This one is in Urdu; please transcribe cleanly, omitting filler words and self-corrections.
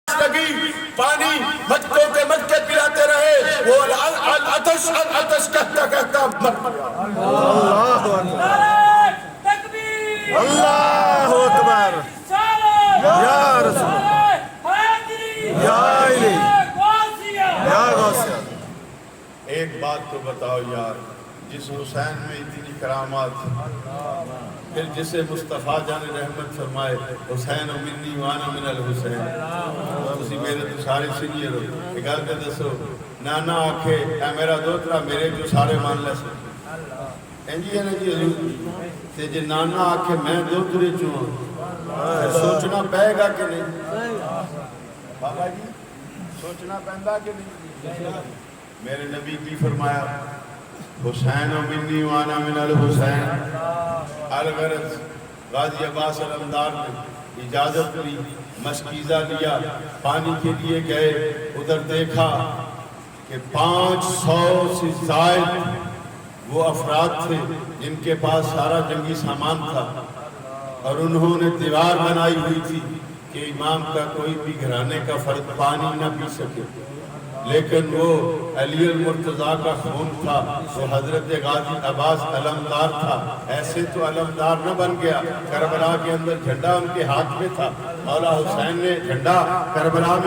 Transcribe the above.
لگی پانی مٹکوں کے مٹکے پلاتے رہے، وہ العطش العطش کہتا کہتا مر گیا۔ اللہ اکبر، یا رسول یا الہی یا غوثیہ۔ ایک بات تو بتاؤ یار، جس حسین میں اتنی کرامات، پھر جسے مصطفیٰ جان رحمت فرمائے حسین منی وانا من الحسین، اسی میرے تو سارے سنیے رو ایک گل کے دسو، نانا آکھے اے میرا دوترا میرے جو سارے مان لے سو انجی ہے نا جی حضور، تے جے نانا آکھے میں دوترے چوں سوچنا پائے گا کہ نہیں بابا جی، سوچنا پہندا کہ نہیں؟ میرے نبی کی فرمایا حسین منی وانا من الحسین، الغرض غازی عباس علمدار نے اجازت لی، مشکیزہ لیا، پانی کے لیے گئے، ادھر دیکھا کہ 500 سے زائد وہ افراد تھے جن کے پاس سارا جنگی سامان تھا، اور انہوں نے دیوار بنائی ہوئی تھی کہ امام کا کوئی بھی گھرانے کا فرد پانی نہ پی سکے، لیکن وہ علی المرتضیٰ کا خون تھا، وہ حضرت غازی عباس علمدار تھا، ایسے تو علمدار نہ بن گیا، کربلا کے اندر جھنڈا ان کے ہاتھ میں تھا، مولا حسین نے جھنڈا کربلا میں